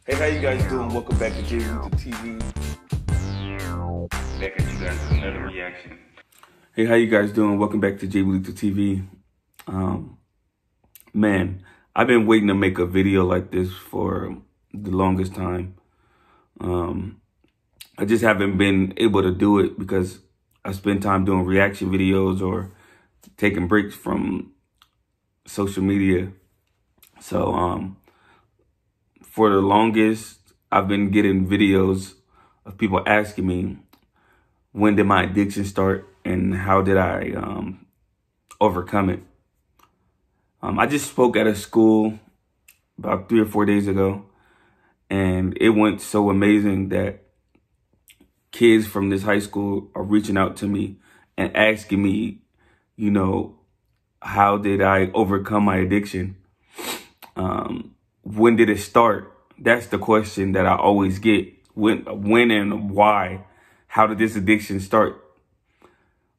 Hey, how you guys doing? Welcome back to Jay Luther TV. Back at you guys with another reaction. Hey, how you guys doing? Welcome back to Jay Luther TV. Man, I've been waiting to make a video like this for the longest time. I just haven't been able to do it because I spend time doing reaction videos or taking breaks from social media. So, for the longest, I've been getting videos of people asking me, when did my addiction start and how did I overcome it? I just spoke at a school about 3 or 4 days ago, and it went so amazing that kids from this high school are reaching out to me and asking me, how did I overcome my addiction? When did it start? That's the question that I always get. When and why? How did this addiction start?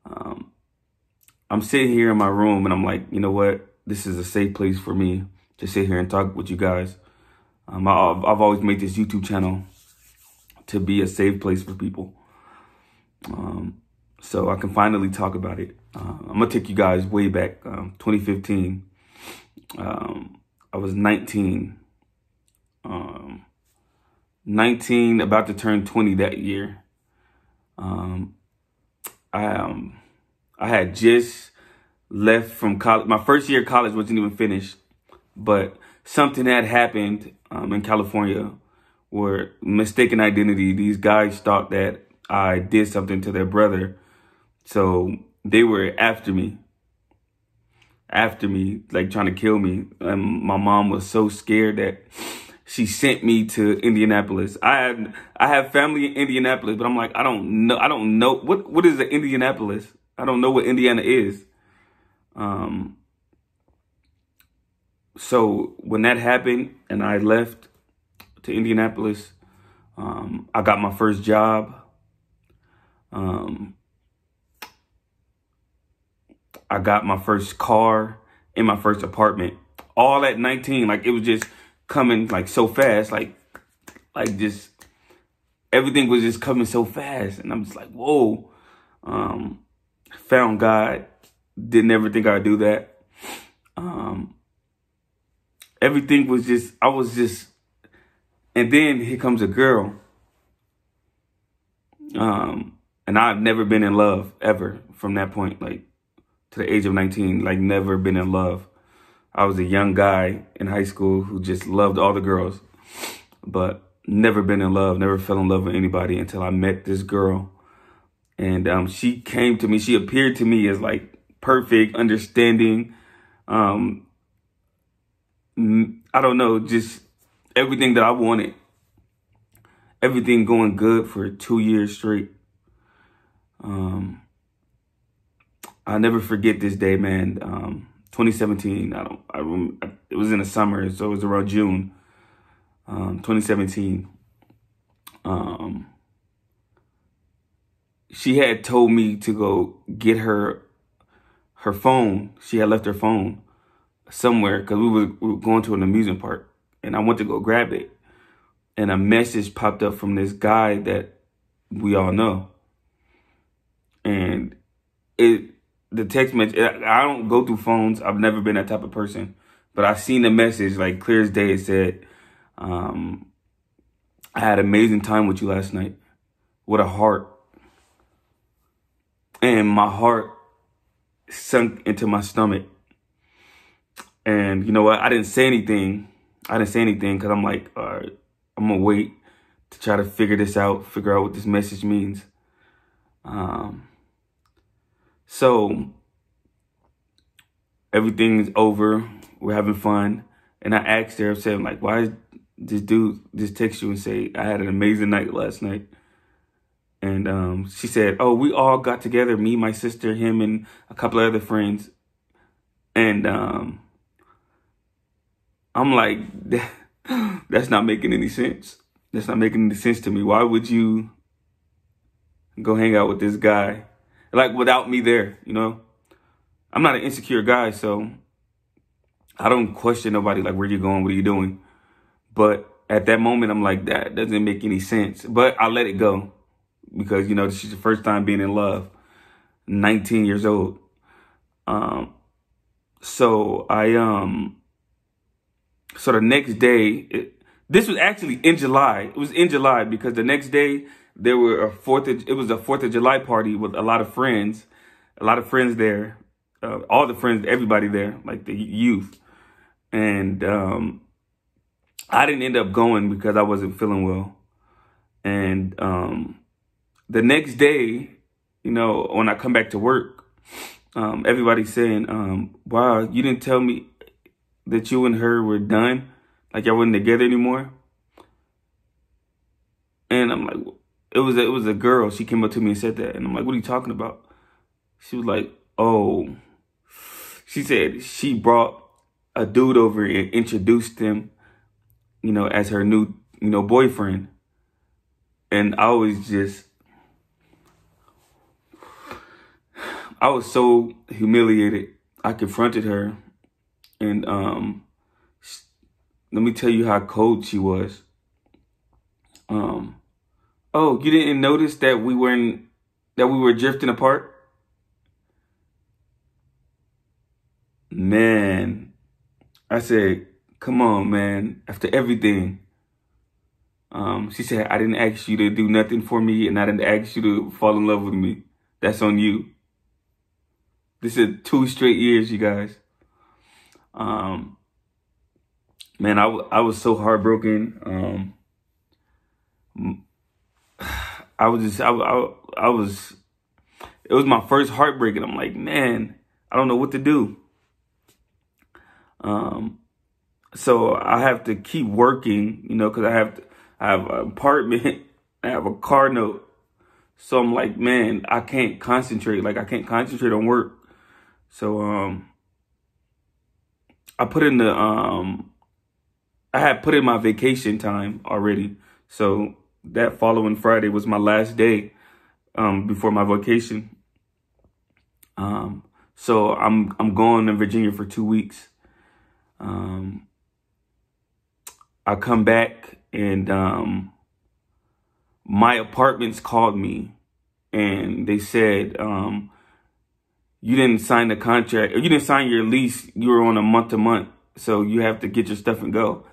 I'm sitting here in my room and I'm like, you know what? This is a safe place for me to sit here and talk with you guys. I've always made this YouTube channel to be a safe place for people. So I can finally talk about it. I'm going to take you guys way back, 2015. I was 19. 19, about to turn 20 that year. I had just left from college. My first year of college wasn't even finished, but something had happened in California where mistaken identity. These guys thought that I did something to their brother, so they were after me, like trying to kill me. And my mom was so scared that she sent me to Indianapolis. I have family in Indianapolis, but I'm like, I don't know what is the Indianapolis. I don't know what Indiana is. So when that happened and I left to Indianapolis, I got my first job. I got my first car in my first apartment, all at 19. Like, it was just coming like so fast, like just everything was just coming so fast. And I'm just like, whoa. Found God. Didn't ever think I'd do that. Everything was just, and then here comes a girl. And I've never been in love ever from that point, like to the age of 19, like never been in love. I was a young guy in high school who just loved all the girls, but never been in love, never fell in love with anybody until I met this girl. And she came to me, she appeared to me as like perfect, understanding. I don't know, just everything that I wanted. Everything going good for 2 years straight. I'll never forget this day, man. 2017. It was in the summer, so it was around June. 2017. She had told me to go get her phone. She had left her phone somewhere because we were going to an amusement park, and I went to go grab it. And a message popped up from this guy that we all know. And the text message, I don't go through phones. I've never been that type of person. But I seen the message like clear as day. It said, I had an amazing time with you last night. What a heart. And my heart sunk into my stomach. And you know what? I didn't say anything. Because I'm like, all right, I'm going to wait to try to figure out what this message means. So everything's over. We're having fun. And I asked her, I said, like, why did this dude just text you and say, I had an amazing night last night? And she said, oh, we all got together, me, my sister, him, and a couple of other friends. And I'm like, that's not making any sense. That's not making any sense to me. Why would you go hang out with this guy, like, without me there, I'm not an insecure guy, so I don't question nobody, like, where you going, what are you doing? But at that moment, I'm like, that doesn't make any sense. But I let it go because, you know, she's the first time being in love, 19 years old. So the next day, this was actually in July. It was in July because the next day there were it was a 4th of July party with a lot of friends there, all the friends, everybody there, like the youth. And I didn't end up going because I wasn't feeling well. And the next day, you know, when I come back to work, everybody's saying, wow, you didn't tell me that you and her were done, like y'all weren't together anymore. And I'm like, it was a girl. She came up to me and said that. And I'm like, what are you talking about? She was like, oh, she said she brought a dude over and introduced him, you know, as her new, you know, boyfriend. And I was so humiliated. I confronted her, and let me tell you how cold she was. Oh, you didn't notice that we were drifting apart? Man, I said, come on, man, after everything. She said, I didn't ask you to do nothing for me, and I didn't ask you to fall in love with me. That's on you. This is 2 straight years, you guys. Man, I was so heartbroken. It was my first heartbreak, and I'm like, man, I don't know what to do. So I have to keep working, you know, because I have an apartment, I have a car note. So I'm like, man, I can't concentrate. Like, I can't concentrate on work. So I had put in my vacation time already. So that following Friday was my last day before my vacation. So I'm going to Virginia for 2 weeks. I come back, and my apartments called me, and they said, you didn't sign the contract, or you didn't sign your lease. You were on a month-to-month, so you have to get your stuff and go.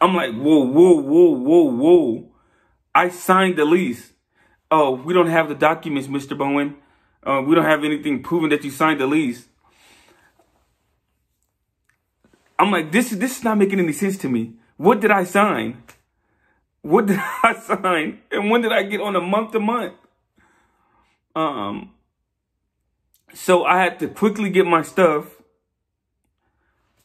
I'm like, whoa. I signed the lease. Oh, we don't have the documents, Mr. Bowen. We don't have anything proving that you signed the lease. I'm like, this is not making any sense to me. What did I sign? What did I sign? And when did I get on a month-to-month? So I had to quickly get my stuff.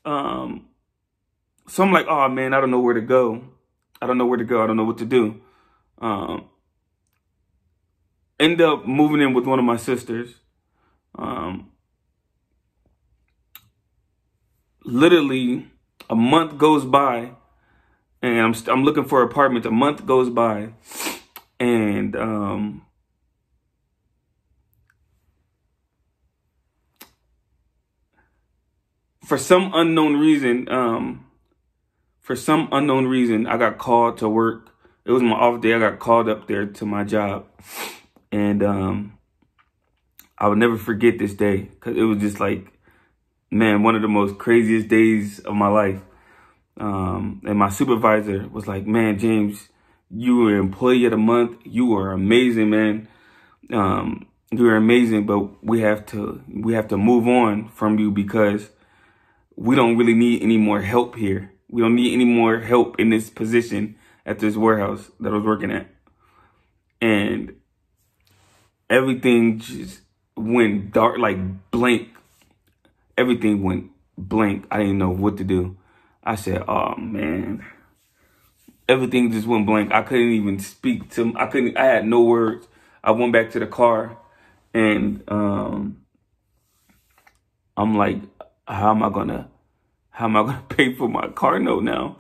So I'm like, oh man, I don't know where to go. I don't know what to do. End up moving in with one of my sisters. Literally a month goes by, and I'm looking for an apartment. A month goes by, and for some unknown reason, I got called to work. It was my off day. I got called up there to my job, and I would never forget this day because it was just like, man, one of the most craziest days of my life. And my supervisor was like, man, James, you were employee of the month. You were amazing, man. You were amazing, but we have to move on from you because we don't really need any more help here. We don't need any more help in this position at this warehouse that I was working at. And everything just went dark, like blank. Everything went blank. I didn't know what to do. I said, oh man, everything just went blank. I couldn't even speak to him. I had no words. I went back to the car, and I'm like, how am I gonna pay for my car note now?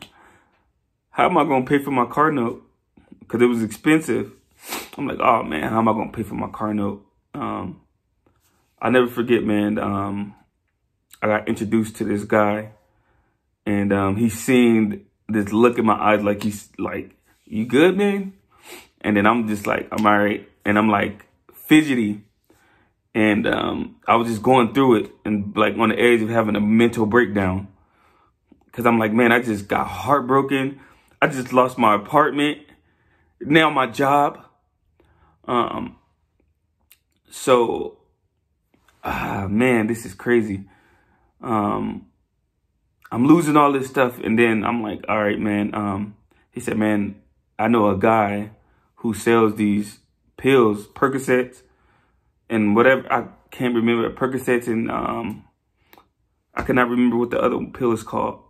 How am I gonna pay for my car note? Because it was expensive. I'm like, oh man, how am I gonna pay for my car note? I'll never forget, man. I got introduced to this guy, and he seen this look in my eyes like he's like, you good, man? And then I'm just like, I'm all right. And I'm like fidgety. And I was just going through it and like on the edge of having a mental breakdown. Because I'm like, man, I just got heartbroken. I just lost my apartment. Now my job. Man, this is crazy. I'm losing all this stuff. And then I'm like, all right, man. He said, man, I know a guy who sells these pills, Percocets and whatever. I can't remember, Percocets and I cannot remember what the other pill is called.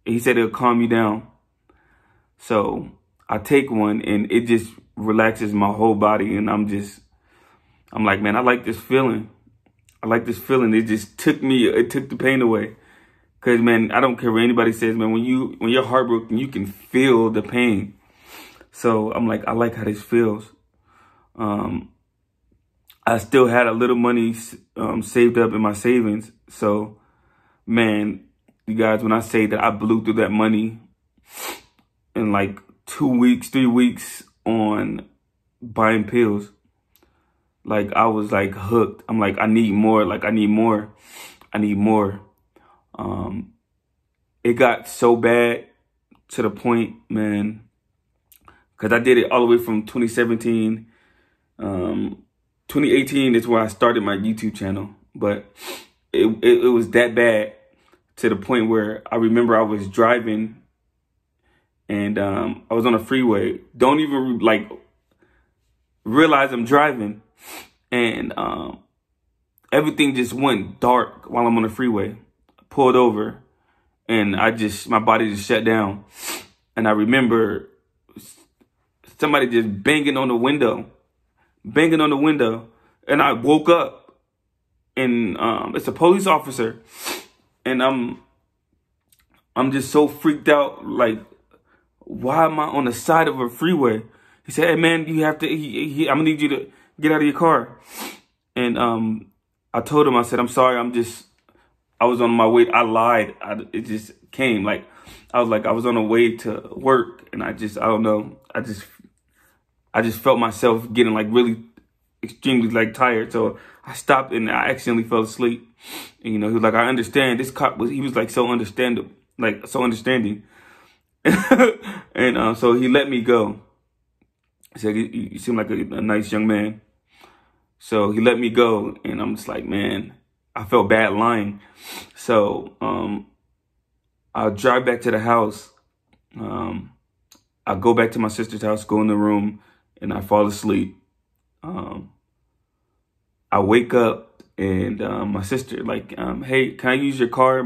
He said it'll calm you down. So I take one and it just relaxes my whole body. And I'm like, man, I like this feeling. I like this feeling. It just took the pain away. Cause man, I don't care what anybody says, man, when you're heartbroken, you can feel the pain. So I'm like, I like how this feels. I still had a little money saved up in my savings. So man, you guys, when I say that I blew through that money in like 2 weeks, 3 weeks on buying pills, like I was like hooked. I'm like, I need more. Like I need more. I need more. It got so bad to the point, man, because I did it all the way from 2017. 2018 is where I started my YouTube channel, but it was that bad to the point where I remember I was driving and I was on a freeway. Don't even like realize I'm driving, and everything just went dark while I'm on the freeway. Pulled over and my body just shut down. And I remember somebody just banging on the window. And I woke up and it's a police officer. And I'm just so freaked out. Like, why am I on the side of a freeway? He said, hey man, you have to, I'm gonna need you to get out of your car. And I told him, I said, I'm sorry, I was on my way. I lied. It just came. Like, I was on the way to work, and I don't know. I just felt myself getting like really extremely like tired. So I stopped and I accidentally fell asleep. And, he was like, I understand. This cop he was like so understanding. And so he let me go. He said, you seem like a nice young man. So he let me go, and I'm just like, man, I felt bad lying. So I'll drive back to the house. I go back to my sister's house, go in the room, and I fall asleep. I wake up, and my sister like, hey, can I use your car?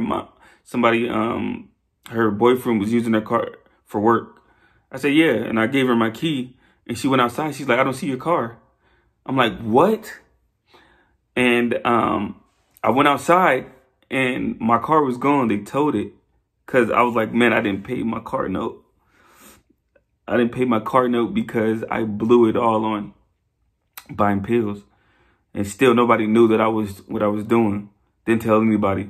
Somebody, her boyfriend was using her car for work. I said, yeah, and I gave her my key, and she went outside. She's like, I don't see your car. I'm like, what? And I went outside and my car was gone. They towed it because I was like, man, I didn't pay my car note. I didn't pay my car note because I blew it all on buying pills. And still nobody knew that what I was doing. Didn't tell anybody.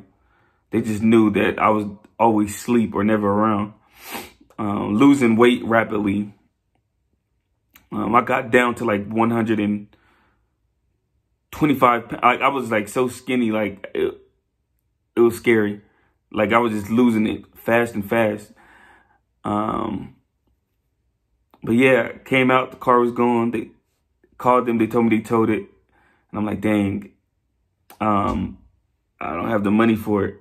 They just knew that I was always asleep or never around. Losing weight rapidly. I got down to like 125 pounds. I was like so skinny, like it was scary. Like I was just losing it fast and fast. But yeah, came out, the car was gone. They called them, they told me they towed it. And I'm like, dang, I don't have the money for it.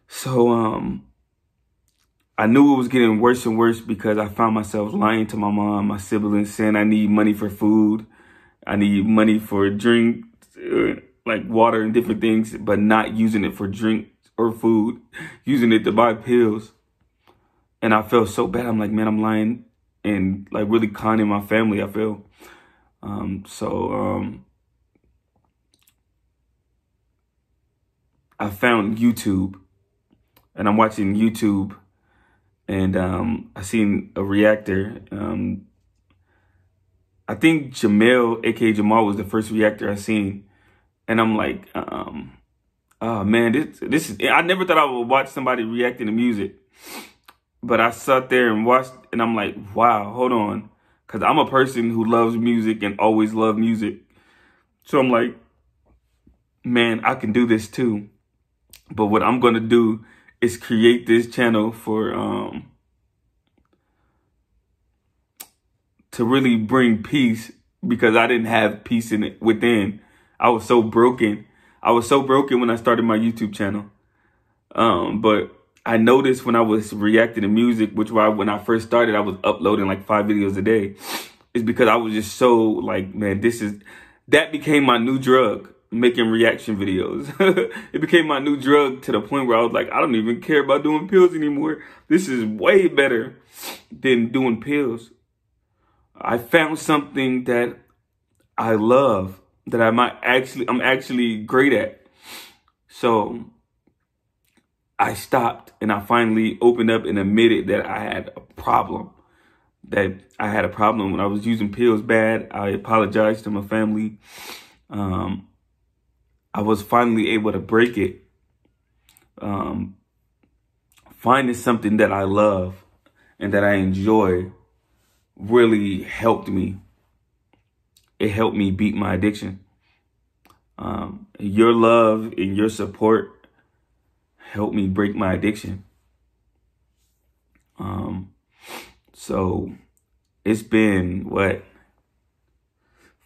So I knew it was getting worse and worse because I found myself lying to my mom, my siblings, saying I need money for food. I need money for drink, like water and different things, but not using it for drink or food, using it to buy pills. And I felt so bad. I'm like, man, I'm lying and like really conning my family, I feel. I found YouTube, and I'm watching YouTube, and I seen a reactor. I think Jamel, aka Jamal, was the first reactor I seen, and I'm like, oh man, this is. I never thought I would watch somebody reacting to music, But I sat there and watched, and I'm like, wow, hold on. Because I'm a person who loves music and always loved music. So I'm like, man, I can do this too. But what I'm going to do is create this channel for, to really bring peace, because I didn't have peace in it within. I was so broken. I was so broken when I started my YouTube channel. But I noticed when I was reacting to music, which was when I first started, I was uploading like 5 videos a day. It's because I was just so like, man, that became my new drug, making reaction videos. It became my new drug to the point where I was like, I don't even care about doing pills anymore. This is way better than doing pills. I found something that I love, that I'm actually great at. So I stopped, and I finally opened up and admitted that I had a problem. When I was using pills bad. I apologized to my family. I was finally able to break it. Finding something that I love and that I enjoy really helped me. It helped me beat my addiction. Your love and your support helped me break my addiction. So it's been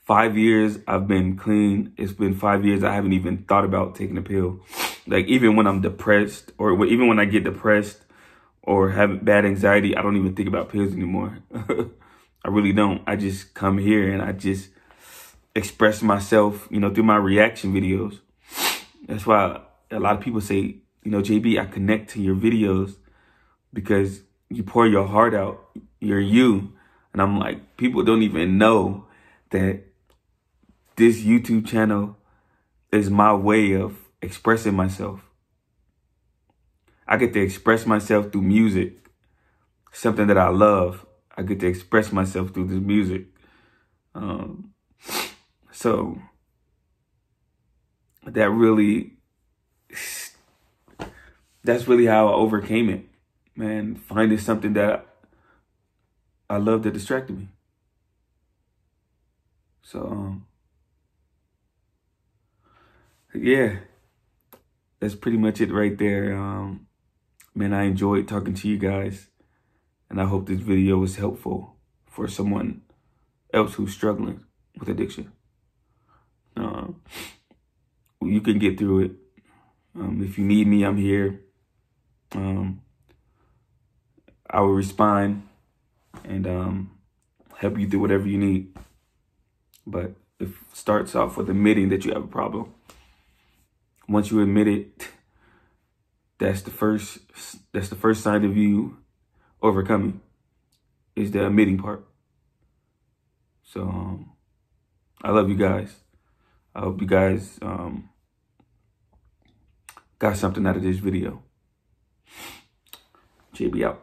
5 years I've been clean. It's been 5 years I haven't even thought about taking a pill. Like, even when I'm depressed, or even when I get depressed or have bad anxiety, I don't even think about pills anymore. I really don't. I just come here and I just express myself, through my reaction videos. That's why a lot of people say, JB, I connect to your videos because you pour your heart out. You're you. And I'm like, people don't even know that this YouTube channel is my way of expressing myself. I get to express myself through music, something that I love. I get to express myself through this music. So that's really how I overcame it, man. Finding something that I love that distracted me. So, yeah, that's pretty much it right there. Man, I enjoyed talking to you guys, and I hope this video was helpful for someone else who's struggling with addiction. You can get through it. If you need me, I'm here. I will respond and help you through whatever you need. But it starts off with admitting that you have a problem. Once you admit it, that's the first sign of you overcoming, is the admitting part. So I love you guys. I hope you guys got something out of this video. JB out.